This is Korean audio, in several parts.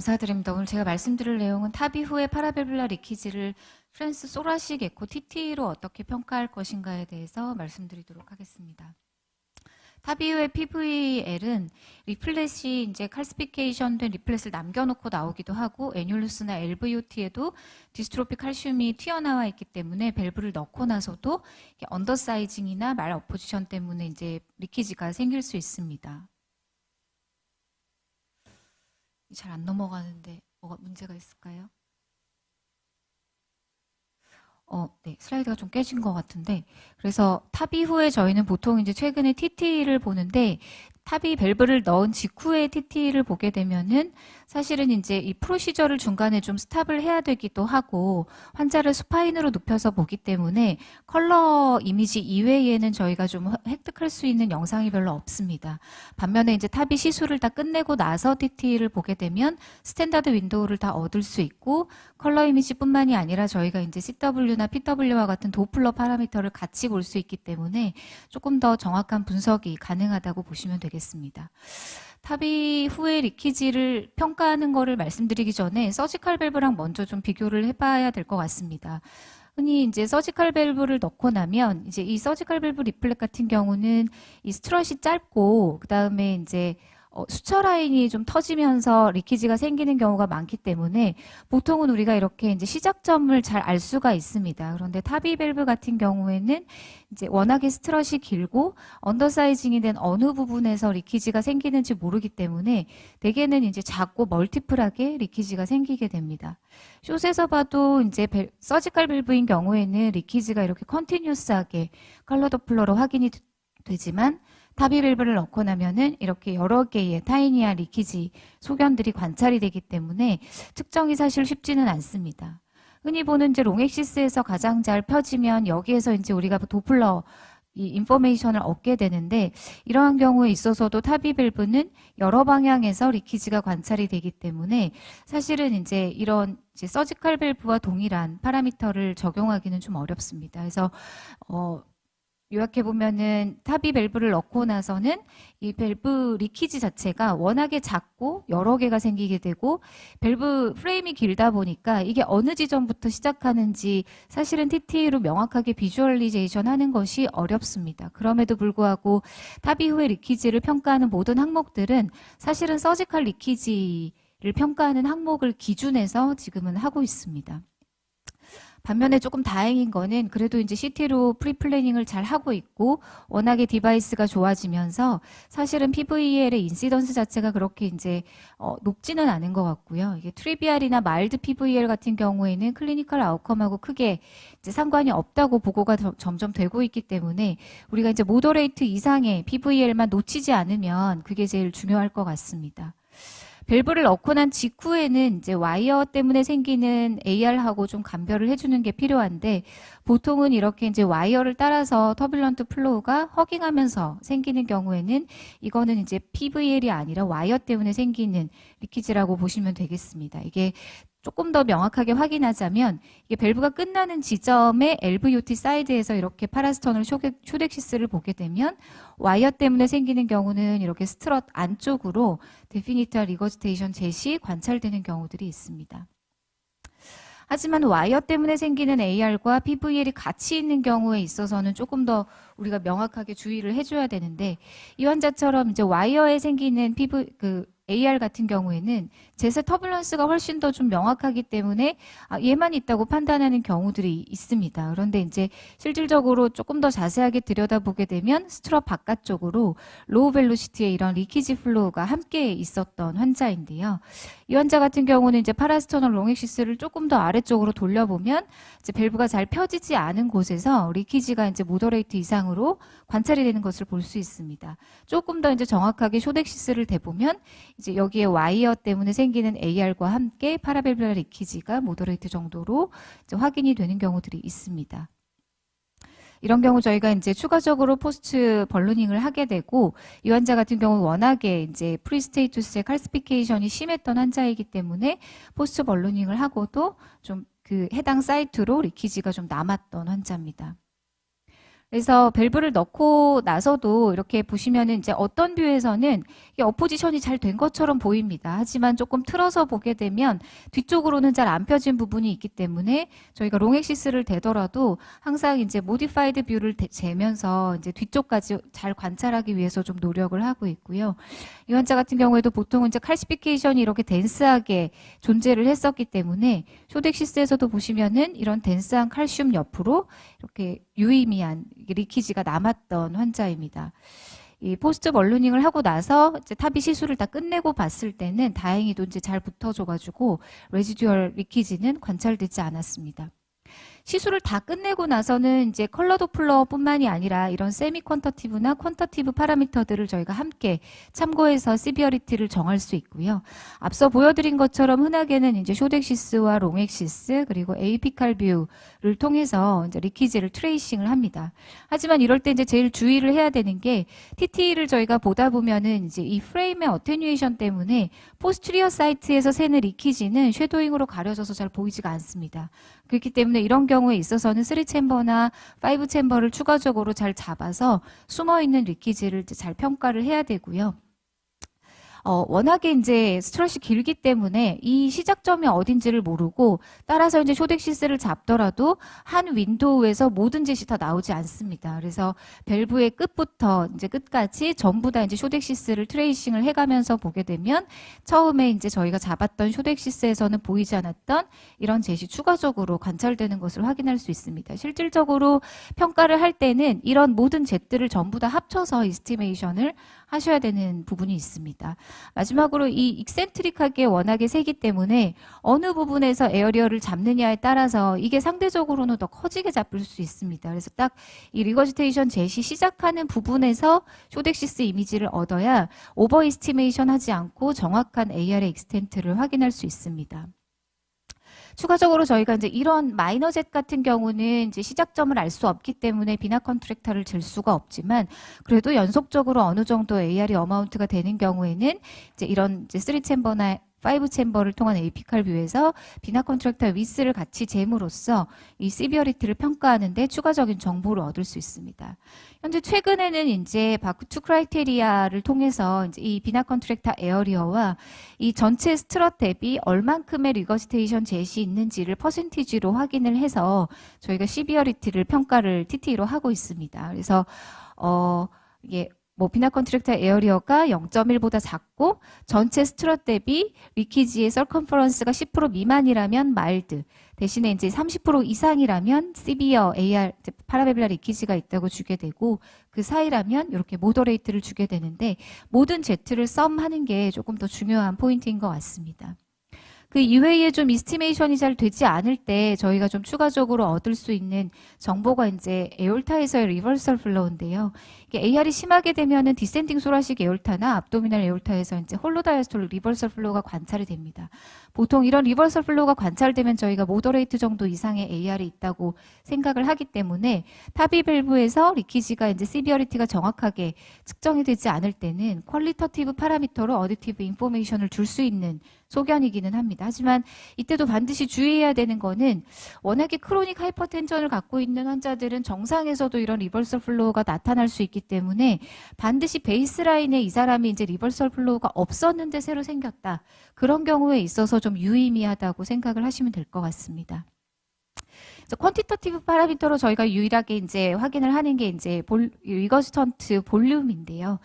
감사드립니다. 오늘 제가 말씀드릴 내용은 탑 이후의 파라벨룰라 리키지를 프랜스 소라식 에코 TT로 어떻게 평가할 것인가에 대해서 말씀드리도록 하겠습니다. 탑 이후의 PVL은 리플렛이 이제 칼시피케이션 된 리플렛을 남겨놓고 나오기도 하고 애뉴루스나 LVOT에도 디스트로피 칼슘이 튀어나와 있기 때문에 밸브를 넣고 나서도 언더사이징이나 말 어포지션 때문에 이제 리키지가 생길 수 있습니다. 잘 안 넘어가는데 뭐가 문제가 있을까요? 네, 슬라이드가 좀 깨진 것 같은데, 그래서 탑 이후에 저희는 보통 이제 최근에 TT를 보는데, 탑이 밸브를 넣은 직후에 TT를 보게 되면은 사실은 이제 이 프로시저를 중간에 좀 스탑을 해야 되기도 하고 환자를 수파인으로 눕혀서 보기 때문에 컬러 이미지 이외에는 저희가 좀 획득할 수 있는 영상이 별로 없습니다. 반면에 이제 탑이 시술을 다 끝내고 나서 TT를 보게 되면 스탠다드 윈도우를 다 얻을 수 있고 컬러 이미지뿐만이 아니라 저희가 이제 CW나 PW와 같은 도플러 파라미터를 같이 볼 수 있기 때문에 조금 더 정확한 분석이 가능하다고 보시면 되겠습니다. 탑이 후에 리키지를 평가하는 거를 말씀드리기 전에 서지컬 밸브랑 먼저 좀 비교를 해봐야 될 것 같습니다. 흔히 이제 서지컬 밸브를 넣고 나면 이제 이 서지컬 밸브 리플렛 같은 경우는 이 스트럿이 짧고 그 다음에 이제 수처 라인이 좀 터지면서 리키지가 생기는 경우가 많기 때문에 보통은 우리가 이렇게 이제 시작점을 잘 알 수가 있습니다. 그런데 탑이 밸브 같은 경우에는 이제 워낙에 스트럿이 길고 언더사이징이 된 어느 부분에서 리키지가 생기는지 모르기 때문에 대개는 이제 작고 멀티플하게 리키지가 생기게 됩니다. 숏에서 봐도 이제 서지컬 밸브인 경우에는 리키지가 이렇게 컨티뉴스하게 컬러 도플러로 확인이 되지만 탑이 밸브를 넣고 나면은 이렇게 여러 개의 타이니한 리키지 소견들이 관찰이 되기 때문에 측정이 사실 쉽지는 않습니다. 흔히 보는 이제 롱엑시스에서 가장 잘 펴지면 여기에서 이제 우리가 도플러 이 인포메이션을 얻게 되는데 이러한 경우에 있어서도 탑이 밸브는 여러 방향에서 리키지가 관찰이 되기 때문에 사실은 이제 이런 이제 서지컬 밸브와 동일한 파라미터를 적용하기는 좀 어렵습니다. 그래서 요약해보면은 탑이 밸브를 넣고 나서는 이 밸브 리키지 자체가 워낙에 작고 여러 개가 생기게 되고 밸브 프레임이 길다 보니까 이게 어느 지점부터 시작하는지 사실은 TT로 명확하게 비주얼리제이션 하는 것이 어렵습니다. 그럼에도 불구하고 탑 이후의 리키지를 평가하는 모든 항목들은 사실은 서지컬 리키지를 평가하는 항목을 기준해서 지금은 하고 있습니다. 반면에 조금 다행인 거는 그래도 이제 CT로 프리플래닝을 잘 하고 있고 워낙에 디바이스가 좋아지면서 사실은 PVL의 인시던스 자체가 그렇게 이제 높지는 않은 것 같고요. 이게 트리비알이나 마일드 PVL 같은 경우에는 클리니컬 아웃컴하고 크게 이제 상관이 없다고 보고가 점점 되고 있기 때문에 우리가 이제 모더레이트 이상의 PVL만 놓치지 않으면 그게 제일 중요할 것 같습니다. 밸브를 넣고 난 직후에는 이제 와이어 때문에 생기는 AR하고 좀 감별을 해주는 게 필요한데 보통은 이렇게 이제 와이어를 따라서 터뷸런트 플로우가 허깅하면서 생기는 경우에는 이거는 이제 PVL이 아니라 와이어 때문에 생기는 리키지라고 보시면 되겠습니다. 이게 조금 더 명확하게 확인하자면 이게 밸브가 끝나는 지점의 LVOT 사이드에서 이렇게 파라스터널 쇼덱시스를 보게 되면 와이어 때문에 생기는 경우는 이렇게 스트럿 안쪽으로 데피니트와 리거지테이션 젯이 관찰되는 경우들이 있습니다. 하지만 와이어 때문에 생기는 AR과 PVL이 같이 있는 경우에 있어서는 조금 더 우리가 명확하게 주의를 해줘야 되는데 이 환자처럼 이제 와이어에 생기는 AR 같은 경우에는 젯의 터뷸런스가 훨씬 더 좀 명확하기 때문에 얘만 있다고 판단하는 경우들이 있습니다. 그런데 이제 실질적으로 조금 더 자세하게 들여다보게 되면 스트럿 바깥쪽으로 로우 벨로시티의 이런 리키지 플로우가 함께 있었던 환자인데요. 이 환자 같은 경우는 이제 파라스터널 롱엑시스를 조금 더 아래쪽으로 돌려보면 이제 밸브가 잘 펴지지 않은 곳에서 리키지가 이제 모더레이트 이상으로 관찰이 되는 것을 볼 수 있습니다. 조금 더 이제 정확하게 쇼덱시스를 대보면 이제 여기에 와이어 때문에 생기는 AR과 함께 파라밸브라 리키지가 모더레이트 정도로 이제 확인이 되는 경우들이 있습니다. 이런 경우 저희가 이제 추가적으로 포스트 벌루닝을 하게 되고 이 환자 같은 경우 워낙에 이제 프리스테이투스의 칼시피케이션이 심했던 환자이기 때문에 포스트 벌루닝을 하고도 좀 그 해당 사이트로 리키지가 좀 남았던 환자입니다. 그래서 밸브를 넣고 나서도 이렇게 보시면은 이제 어떤 뷰에서는 이게 어포지션이 잘 된 것처럼 보입니다. 하지만 조금 틀어서 보게 되면 뒤쪽으로는 잘 안 펴진 부분이 있기 때문에 저희가 롱액시스를 대더라도 항상 이제 모디파이드 뷰를 재면서 이제 뒤쪽까지 잘 관찰하기 위해서 좀 노력을 하고 있고요. 이 환자 같은 경우에도 보통은 이제 칼시피케이션이 이렇게 덴스하게 존재를 했었기 때문에 쇼덱시스에서도 보시면은 이런 덴스한 칼슘 옆으로 이렇게 유의미한 리키지가 남았던 환자입니다. 이 포스트 벌루닝을 하고 나서 이제 탑이 시술을 다 끝내고 봤을 때는 다행히도 이제 잘 붙어줘가지고 레지듀얼 리키지는 관찰되지 않았습니다. 시술을 다 끝내고 나서는 이제 컬러 도플러뿐만이 아니라 이런 세미 퀀터티브나 퀀터티브 파라미터들을 저희가 함께 참고해서 시비어리티를 정할 수 있고요. 앞서 보여드린 것처럼 흔하게는 이제 쇼덱시스와 롱액시스 그리고 에이피칼 뷰를 통해서 이제 리키지를 트레이싱을 합니다. 하지만 이럴 때 이제 제일 주의를 해야 되는 게 TT를 저희가 보다 보면은 이제 이 프레임의 어테뉴에이션 때문에 포스트리어 사이트에서 새는 리키지는 쉐도잉으로 가려져서 잘 보이지가 않습니다. 그렇기 때문에 이런 경우에 있어서는 3챔버나 5챔버를 추가적으로 잘 잡아서 숨어있는 리키지를 잘 평가를 해야 되고요. 워낙에 이제 스트럿이 길기 때문에 이 시작점이 어딘지를 모르고 따라서 이제 쇼덱시스를 잡더라도 한 윈도우에서 모든 짓이 다 나오지 않습니다. 그래서 밸브의 끝부터 이제 끝까지 전부 다 이제 쇼덱시스를 트레이싱을 해가면서 보게 되면 처음에 이제 저희가 잡았던 쇼덱시스에서는 보이지 않았던 이런 젯이 추가적으로 관찰되는 것을 확인할 수 있습니다. 실질적으로 평가를 할 때는 이런 모든 젯들을 전부 다 합쳐서 이스티메이션을 하셔야 되는 부분이 있습니다. 마지막으로 이 익센트릭하게 워낙에 세기 때문에 어느 부분에서 에어리어를 잡느냐에 따라서 이게 상대적으로는 더 커지게 잡을 수 있습니다. 그래서 딱 이 리거지테이션 젯이 시작하는 부분에서 쇼덱시스 이미지를 얻어야 오버 이스티메이션 하지 않고 정확한 AR의 익스텐트를 확인할 수 있습니다. 추가적으로 저희가 이제 이런 마이너 젯 같은 경우는 이제 시작점을 알 수 없기 때문에 비나 컨트랙터를 잴 수가 없지만 그래도 연속적으로 어느 정도 AR이 어마운트가 되는 경우에는 이제 이런 이제 3챔버나 5챔버를 통한 에이피칼 뷰에서 비나 컨트랙터 위스를 같이 잼으로써 이 시비어리티를 평가하는데 추가적인 정보를 얻을 수 있습니다. 현재 최근에는 이제 바크2 크라이테리아를 통해서 이제 이 비나 컨트랙터 에어리어와 이 전체 스트럿 대비 얼만큼의 리거지테이션 젯이 있는지를 퍼센티지로 확인을 해서 저희가 시비어리티를 평가를 TT로 하고 있습니다. 그래서 이게 비나 컨트랙터 에어리어가 0.1보다 작고 전체 스트럿 대비 리키지의 서컴퍼런스가 10% 미만이라면 마일드 대신에 이제 30% 이상이라면 시비어 AR 파라벨라 리키지가 있다고 주게 되고 그 사이라면 이렇게 모더레이트를 주게 되는데 모든 Z를 썸하는 게 조금 더 중요한 포인트인 것 같습니다. 그 이외에 좀 이스티메이션이 잘 되지 않을 때 저희가 좀 추가적으로 얻을 수 있는 정보가 이제 에올타에서의 리버설 플로우인데요. 이게 AR이 심하게 되면은 디센딩 소라식 에올타나 압도미널 에올타에서 이제 홀로다이아스톨 리버설 플로우가 관찰이 됩니다. 보통 이런 리버설 플로우가 관찰되면 저희가 모더레이트 정도 이상의 AR이 있다고 생각을 하기 때문에 타비 밸브에서 리키지가 이제 시비어리티가 정확하게 측정이 되지 않을 때는 퀄리터티브 파라미터로 어디티브 인포메이션을 줄 수 있는 소견이기는 합니다. 하지만 이때도 반드시 주의해야 되는 거는 워낙에 크로닉 하이퍼텐션을 갖고 있는 환자들은 정상에서도 이런 리버설 플로우가 나타날 수 있기 때문에 반드시 베이스라인에 이 사람이 이제 리버설 플로우가 없었는데 새로 생겼다. 그런 경우에 있어서 좀 유의미하다고 생각을 하시면 될 것 같습니다. 퀀티터티브 파라미터로 저희가 유일하게 이제 확인을 하는 게 이제 리거스턴트 볼륨인데요.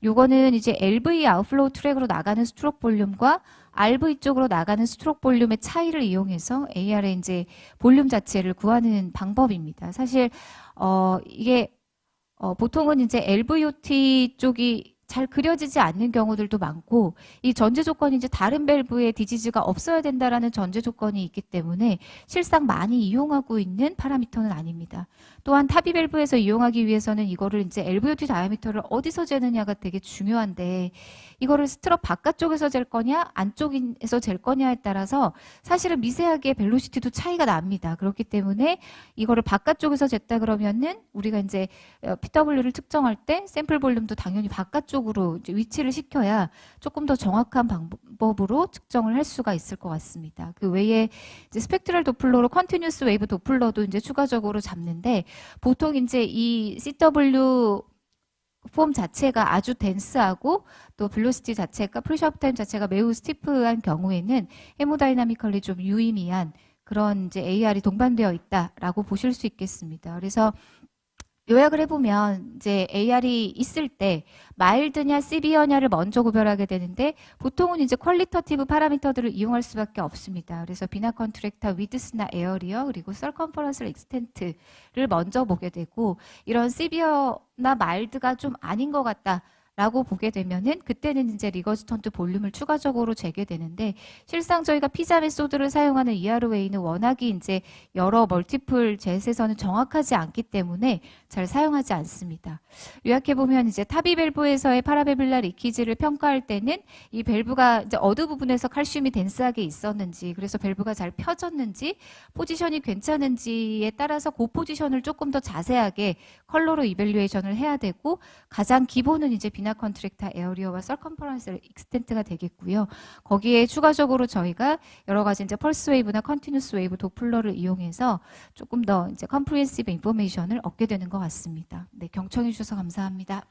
요거는 이제 LV 아웃플로우 트랙으로 나가는 스트로크 볼륨과 RV 쪽으로 나가는 스트로크 볼륨의 차이를 이용해서 AR의 이제 볼륨 자체를 구하는 방법입니다. 사실 이게 보통은 이제 LVOT 쪽이 잘 그려지지 않는 경우들도 많고 이 전제 조건이 이제 다른 밸브에 디지즈가 없어야 된다라는 전제 조건이 있기 때문에 실상 많이 이용하고 있는 파라미터는 아닙니다. 또한 타비 밸브에서 이용하기 위해서는 이거를 이제 LVOT 다이아미터를 어디서 재느냐가 되게 중요한데 이거를 스트럿 바깥쪽에서 잴 거냐 안쪽에서 잴 거냐에 따라서 사실은 미세하게 벨로시티도 차이가 납니다. 그렇기 때문에 이거를 바깥쪽에서 쟀다 그러면은 우리가 이제 PW를 측정할 때 샘플 볼륨도 당연히 바깥쪽 쪽으로 이제 위치를 시켜야 조금 더 정확한 방법으로 측정을 할 수가 있을 것 같습니다. 그 외에 이제 스펙트럴 도플러로 컨티뉴스 웨이브 도플러도 이제 추가적으로 잡는데 보통 이제 이 CW 폼 자체가 아주 덴스하고 또 velocity 자체가 프레셔 타임 자체가 매우 스티프한 경우에는 헤모다이나미컬리 좀 유의미한 그런 이제 AR이 동반되어 있다라고 보실 수 있겠습니다. 그래서 요약을 해보면 이제 AR이 있을 때 마일드냐 시비어냐를 먼저 구별하게 되는데 보통은 이제 퀄리터티브 파라미터들을 이용할 수밖에 없습니다. 그래서 비나 컨트랙터 위드스나 에어리어 그리고 서컴퍼런스 익스텐트를 먼저 보게 되고 이런 시비어나 마일드가 좀 아닌 것 같다. 라고 보게 되면은 그때는 이제 리거스턴트 볼륨을 추가적으로 재게 되는데 실상 저희가 피자 메소드를 사용하는 ERWA는 워낙이 이제 여러 멀티플 젯에서는 정확하지 않기 때문에 잘 사용하지 않습니다. 요약해 보면 이제 타비 밸브에서의 파라베빌라 리키지를 평가할 때는 이 밸브가 이제 어느 부분에서 칼슘이 덴스하게 있었는지 그래서 밸브가 잘 펴졌는지 포지션이 괜찮은지에 따라서 그 포지션을 조금 더 자세하게 컬러로 이밸류에이션을 해야 되고 가장 기본은 이제 비나 컨트랙터 에어리어와 서컴퍼런스 익스텐트가 되겠고요. 거기에 추가적으로 저희가 여러 가지 이제 펄스 웨이브나 컨티뉴스 웨이브 도플러를 이용해서 조금 더 이제 컴프리헨시브 인포메이션을 얻게 되는 것 같습니다. 네, 경청해 주셔서 감사합니다.